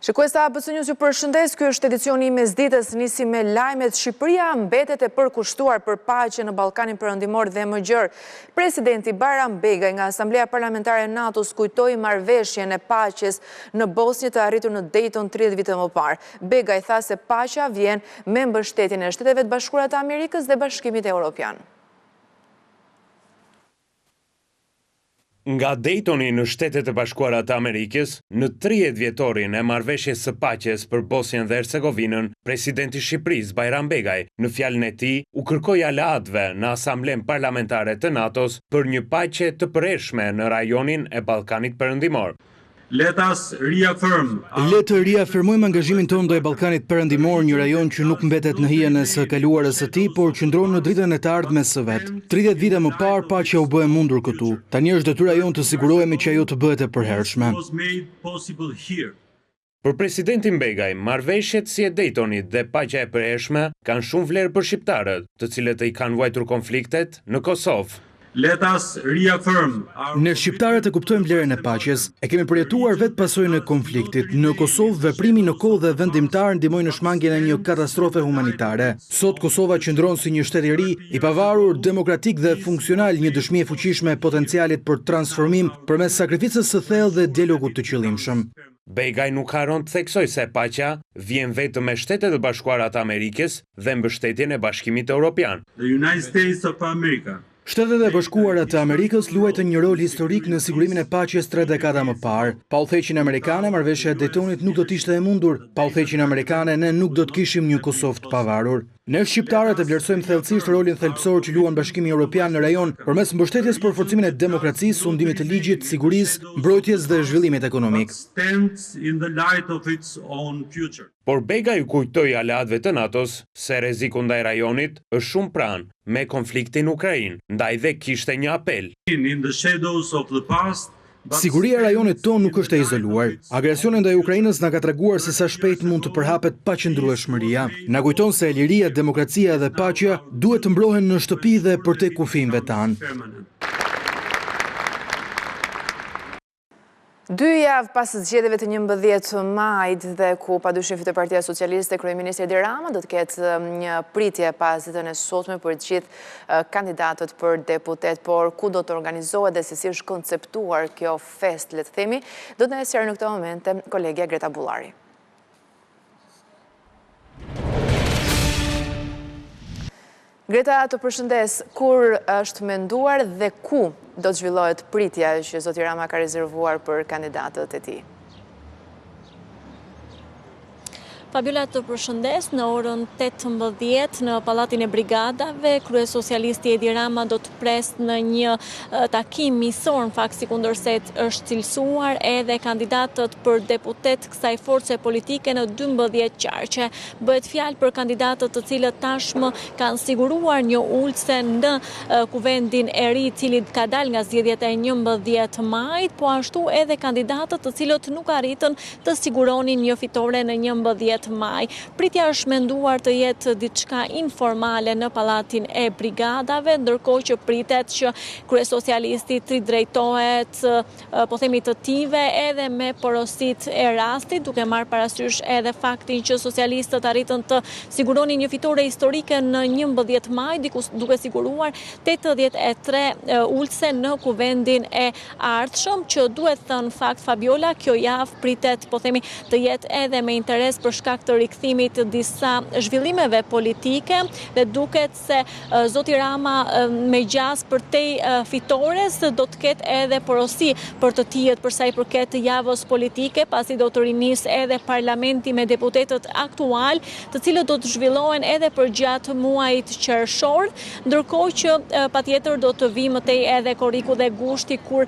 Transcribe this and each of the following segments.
Shikuesa ABC News ju përshëndes, ky është edicioni I mesditës, nisi me lajmet. Shqipëria mbetet e përkushtuar për paqe në Ballkanin Perëndimor dhe më gjerë. Presidenti Bayram Begaj nga Asamblea Parlamentare e NATO-s kujtoi marrëveshjen e paqes në Bosnjë të arritur në Dayton 30 vite më parë. Begaj tha se paqja vjen me mbështetjen e Shteteve të Bashkuara të Amerikës dhe Bashkimit Evropian. Nga Daytoni në Shtetet e Bashkuara të Amerikës, në 30 vjetorin e marrëveshjes së paqes për Bosnjën dhe Hercegovinën, presidenti I Shqipërisë Bayram Begaj, në fjalën e tij, u kërkoi aleatëve në Asamblen Parlamentare të NATO-s për një paqe të përhershme në rajonin e Ballkanit Perëndimor. Le të riafirmojmë angazhimin tonë ndaj Ballkanit Perëndimor, një rajon që nuk mbetet në hijen e së kaluarës së tij, por qëndron në dritën e të ardhmes së vet. 30 vite më parë paqja u bë e mundur këtu. Tani është detyra jonë të sigurohemi që ajo të bëhet e përhershme. Për presidentin Begaj, marrëveshjet si e Daytonit dhe paqja e përhershme kanë shumë vlerë për shqiptarët, të cilët I kanë vuajtur konfliktet në Kosovë. Ne shqiptarët e kuptojmë vlerën e paqes, e kemi përjetuar vetë pasojën e konfliktit. Në Kosovë, veprimi në kohë dhe vendimtar ndihmoi në shmangjen e një katastrofe humanitare. Sot Kosova qëndron si një shtet I ri, I pavarur, demokratik dhe funksional, një dëshmi e fuqishme e potencialit për transformim përmes sakrificës së thellë dhe dialogut të qëllimshëm. Begaj nuk haron të theksoj se paqja vjen vetëm me Shtetet e Bashkuara të Amerikës dhe mbështetjen e Bashkimit Evropian. Shtetet e Bashkuara të Amerikës luajtën një rol historik në sigurimin e paqes 3 dekada më parë. Pa udhëheqjen amerikane, marrëveshja e Daytonit nuk do të ishte e mundur. Pa udhëheqjen amerikane, ne nuk do të kishim një Kosovë të pavarur. Ne shqiptarët e vlerësojmë thellësisht rolin thelbësor që luan Bashkimi Evropian në rajon përmes mbështetjes për forcimin e demokracisë, sundimit të ligjit, sigurisë, mbrojtjes dhe zhvillimit ekonomik. Por Begaj u kujtoi aleatëve të NATO-s se rreziku ndaj rajonit është shumë pranë me konfliktin në Ukrainë, ndaj dhe kishte një apel. Siguria e rajonit tonë nuk është e izoluar. Agresioni ndaj Ukrainës na ka treguar se sa shpejt mund të përhapet paqëndrueshmëria. Na kujton se liria, demokracia dhe paqja duhet të mbrohen në shtëpi dhe përtej kufijve tanë. 2 javë pas zgjedhjeve të 11 majit dhe ku padyshim fiton Partia Socialiste, kryeministri Edi Rama do të ketë një pritje pas ditën e sotme për të gjithë kandidatët për deputet, por ku do të organizohet dhe se si është konceptuar kjo fest, le të themi, do të na sjellë në këtë moment kolegja Greta Bullari. Greta, të përshëndes, kur është menduar dhe ku do të zhvillohet pritja që zoti Rama ka rezervuar për kandidatët e tij? Fabiola, të përshëndes, në orën 18 në Pallatin e Brigadave, kryesocialisti Edi Rama do të pres në një takim misor, në fakt sikundërse është cilësuar edhe kandidatët për deputet kësaj force politike në 12 qarqe. Bëhet fjalë për kandidatët të cilët tashmë kanë siguruar një ulse në kuvendin e ri, i cili ka dalë nga zgjedhjet e 11 majit, po ashtu edhe kandidatët të cilët nuk arritën të siguronin një fitore në 11 maj. Pritja është menduar të jetë diçka informale në Pallatin e Brigadave, ndërkohë që pritet që kryesocialisti të drejtohet, po themi të tive, edhe me porosit e rastit, duke marrë parasysh edhe faktin që socialistët arritën të siguronin një fitore historike në 11 maj, duke siguruar 83 ulse në kuvendin e ardhshëm, që duhet thënë fakt Fabiola, kjo javë pritet, po themi, të jetë edhe me interes për shkak të rikthimit të disa zhvillimeve politike dhe duket se zoti Rama me gjas për te fitores do të ketë edhe porosi për të tijet për sa I përket javës politike, pasi do të rinis edhe parlamenti me deputetët aktual, të cilët do të zhvillohen edhe për gjatë muajit qershor, ndërkohë që patjetër do të vi mëtej edhe korriku dhe gushti kur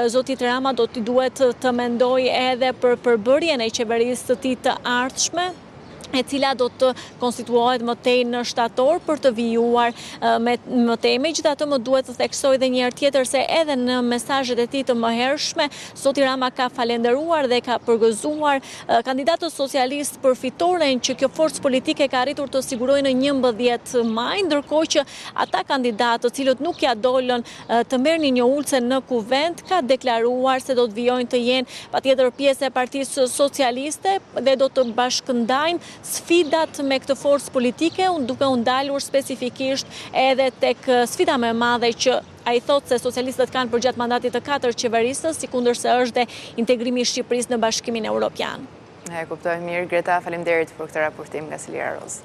zotit Rama do t'i duhet të mendoj edhe për përbërjen e qeverisë të tij të ardhshme. e cila do të konstituohet më tej në shtator për të vijuar më tej. Megjithatë, më duhet të theksoj edhe një herë tjetër se edhe në mesazhet e tij të mëhershme, zoti Rama ka falenderuar dhe ka përgëzuar kandidatët socialistë për fitoren që kjo forcë politike ka arritur të sigurojë në 11 maj, ndërkohë që ata kandidatë të cilët nuk ja dolën të merrnin një ulse në kuvent, ka deklaruar se do të vijojnë të jenë patjetër pjesë e Partisë Socialiste dhe do të bashkëndajnë sfidat me këtë forcë politike, duke u ndalur specifikisht edhe tek sfida më e madhe që ai thotë se socialistët kanë për gjatë mandatit të 4 qeverisës, sikundërse është dhe integrimi i Shqipërisë në Bashkimin Evropian. E kuptoj mirë, Greta, faleminderit për këtë raportim nga Silvia Roz.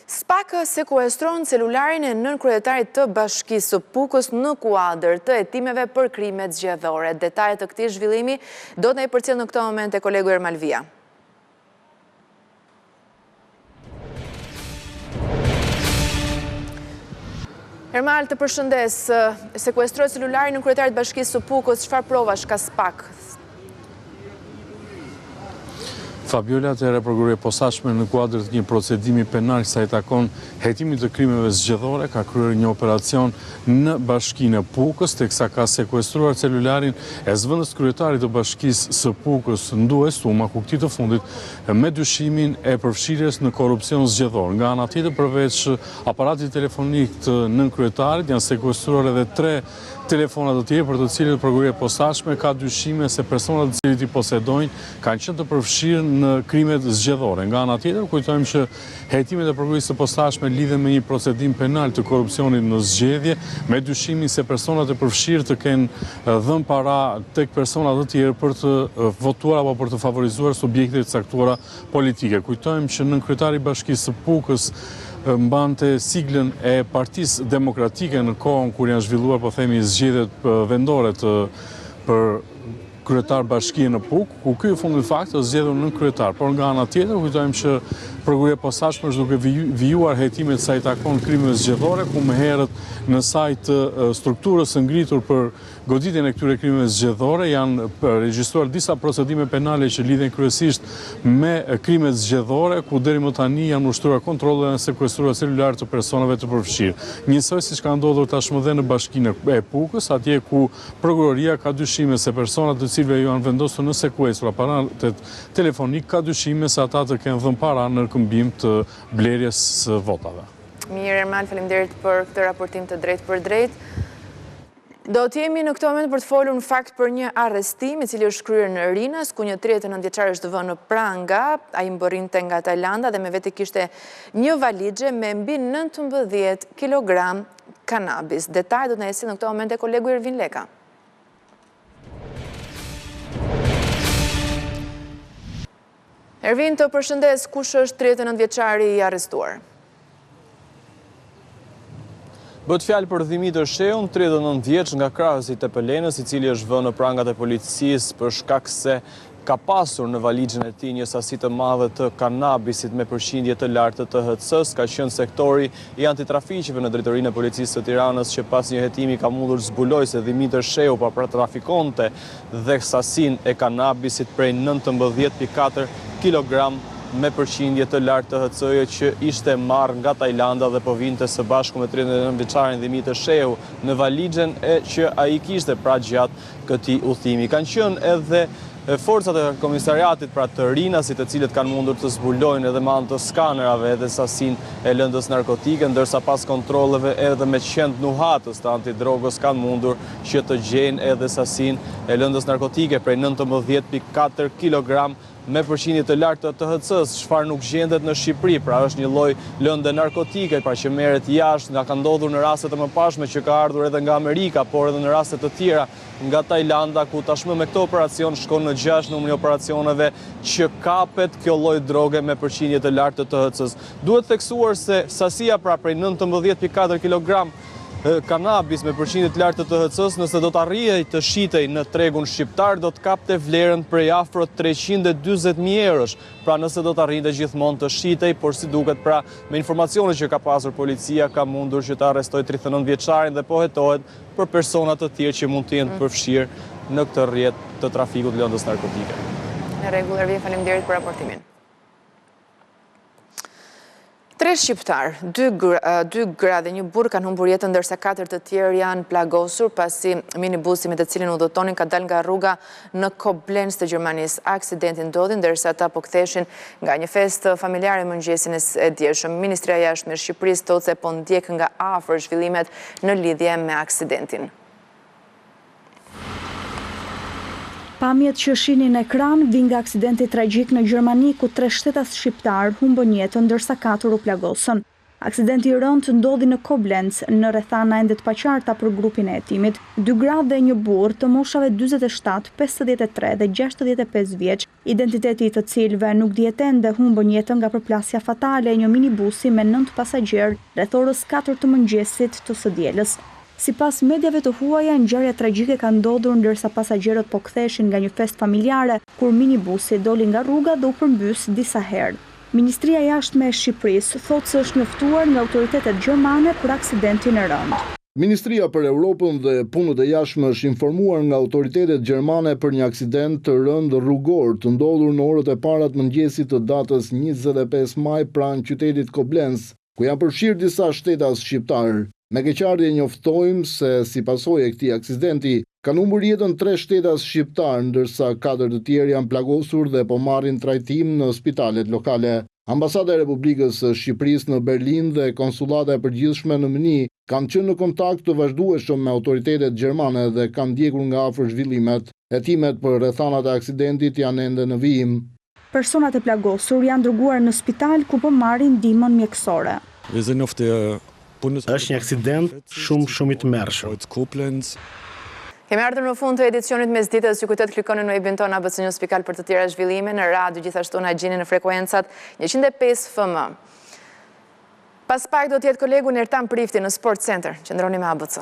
SPAK sekuestron celularin e nënkryetarit të Bashkisë së Pukës në kuadër të hetimeve për krimet zgjedhore. Detajet të këtij zhvillimi do të na i përcjell në këtë moment e kolegu Ermal Via. Ermal, të përshëndes, sekuestroi celularin e nënkryetarit të Bashkisë së Pukës, çfarë provash ka SPAK? Fabiola, atëherë prokuroria e posaçme në kuadër të një procedimi penal sa i takon hetimit të krimeve zgjedhore ka kryer një operacion në Bashkinë e Pukës, teksa ka sekuestruar celularin e zëvendës kryetarit të Bashkisë së Pukës, ndues Suma Kukti të fundit me dyshimin e përfshirjes në korrupsion zgjedhor. Nga ana tjetër, përveç aparatit telefonik të nënkryetarit, janë sekuestruar edhe 3 telefonat të tjerë për të cilët prokuroria e posaçme ka dyshime se personat të cilët i posedojnë kanë qenë të përfshirë në krimet zgjedhore. Nga ana tjetër, kujtojmë që hetimet e prokurorisë së posaçme lidhen me një procedim penal të korrupsionit në zgjedhje, me dyshimin se personat e përfshirë të kenë dhënë para tek persona të tjerë për të votuar apo për të favorizuar subjekte të caktuara politike. Kujtojmë që nënkryetari i Bashkisë së Pukës mbante siglën e Partisë Demokratike në kohën kur janë zhvilluar, po themi, zgjedhjet vendore për kryetar bashkie në Pukë, ku ky fundi fakt është zgjedhur nënkryetar. Por nga ana tjetër, kujtojmë që prokuroria e posaçme është duke vijuar hetimet sa i takon krimeve zgjedhore, ku më herët në sajt strukturës së ngritur për goditjen e këtyre krimeve zgjedhore janë regjistruar disa procedime penale që lidhen kryesisht me krimet zgjedhore, ku deri më tani janë ushtruar kontrolle dhe sekuestruar celular të personave të përfshirë. Njësoj siç ka ndodhur tashmë dhe në Bashkinë e Pukës, atje ku prokuroria ka dyshime se personat të cilëve janë vendosur në sekuestër aparatet telefonik ka dyshime se ata të kenë dhënë para në këmbim të blerjes së votave. Mirë, Ermal, faleminderit për këtë raportim të drejtë për drejtë. Do të jemi në këtë moment për të folur në fakt për një arrestim i cili është kryer në Rinas, ku një 39 vjeçar është vënë në pranga. Ai mborrinte nga Tajlanda dhe me vete kishte një valixhe me mbi 19 kg kanabis. Detaj do të na sjellë në këtë moment e kolegu Ervin Leka. Ervin, të përshëndes, kush është 39 vjeçari i arrestuar? Bët fjalë për Dimitar Sheun, 39 vjeç nga krahësi i Tepelenës, i cili është vënë në prangat e policisë për shkak se ka pasur në valixhen e tij një sasi të madhe të kanabisit me përqindje të lartë të THC-s, ka qenë sektori i antitrafiqeve në drejtorinë e policisë të Tiranës që pas një hetimi ka mundur zbuloj se Dimitar Sheu pra trafikonte dhe sasin e kanabisit prej 19.4 kg me përqindje të lartë të THC-je që ishte marrë nga Tajlanda dhe po vinte së bashku me 39 vjeçarin Dimitar Sheu në valixhen e që ai kishte pra gjatë këtij udhimi. Kanë qenë edhe forcat e komisariatit pra të Rinasit, të cilët kanë mundur të zbulojnë edhe me anë të skanerave edhe sasinë e lëndës narkotike, ndërsa pas kontrolleve edhe me qend nuhatës të antidrogës kanë mundur që të gjejnë edhe sasinë e lëndës narkotike prej 19.4 kg me përqindje të lartë të THC-s, çfarë nuk gjendet në Shqipëri, pra është një lloj lënde narkotike, pra që merret jashtë, nga ka ndodhur në raste të mëparshme që ka ardhur edhe nga Amerika, por edhe në raste të tjera nga Tajlanda, ku tashmë me këtë operacion shkon në 6 numri operacioneve që kapet kjo lloj droge me përqindje të lartë të THC-s. Duhet theksuar se sasia pra prej 19.4 kg kanabis me përqindje të lartë të THC-s, nëse do të arrijej të shitej në tregun shqiptar, do të kapte vlerën prej afro 340.000 eurosh. Pra nëse do të arrijej gjithmonë të shitej, por si duket pra me informacionet që ka pasur policia ka mundur që të arrestojë 39 vjeçarin dhe po hetohet për persona të tjerë që mund të jenë përfshirë në këtë rrjet të trafikut lëndës narkotike. Në rregull, Ervin, faleminderit për raportimin. 3 shqiptar, 2 gra dhe 1 burr kanë humbur jetën ndërsa 4 të tjerë janë plagosur pasi minibusi me të cilin udhëtonin ka dalë nga rruga në Koblenz të Gjermanisë. Aksidenti ndodhi ndërsa ata po ktheheshin nga një festë familjare mëngjesin e djeshëm. Ministria e Jashtme e Shqipërisë thotë se po ndjek nga afër zhvillimet në lidhje me aksidentin. Pamjet që shihni në ekran vijnë nga aksidenti tragjik në Gjermani ku 3 shtetas shqiptar humbën jetën ndërsa 4 u plagosën. Aksidenti i rëndë ndodhi në Koblenz, në rrethana ende të paqarta për grupin e hetimit. 2 gra dhe 1 burr të moshave 47, 53 dhe 65 vjeç, identiteti i të cilëve nuk dihet ende, humbën jetën nga përplasja fatale e një minibusi me 9 pasagjerë rreth orës 4 të mëngjesit të së dielës. Sipas mediave të huaja, ngjarja tragjike ka ndodhur ndërsa pasagjerët po ktheheshin nga një festë familjare kur minibusi doli nga rruga dhe u përmbys disa herë. Ministria e Jashtme e Shqipërisë thotë se është njoftuar nga autoritetet gjermane për aksidentin e rëndë. Ministria për Europën dhe Punët e Jashtme është informuar nga autoritetet gjermane për një aksident të rëndë rrugor të ndodhur në orët e para të mëngjesit të datës 25 maj pranë qytetit Koblenz, ku janë përfshirë disa shtetas shqiptar. Me keqardhje njoftojmë se si pasojë e këtij aksidenti kanë humbur jetën 3 shtetas shqiptar, ndërsa 4 të tjerë janë plagosur dhe po marrin trajtim në spitalet lokale. Ambasada e Republikës së Shqipërisë në Berlin dhe konsullata e përgjithshme në Mni kanë qenë në kontakt të vazhdueshëm me autoritetet gjermane dhe kanë ndjekur nga afër zhvillimet. Hetimet për rrethanat e aksidentit janë ende në vijim. Personat e plagosur janë dërguar në spital ku po marrin ndihmën mjekësore. Është një aksident shumë i tmerrshëm. Kemi ardhur në fund të edicionit mesditës, ju kujtohet klikoni në webin tonë ABC News Pikal për të tjera zhvillime, në radio gjithashtu na gjeni në frekuencat 105 FM. Pas pak do të jetë kolegu Nertan Prifti në Sport Center. Qëndroni me ABC.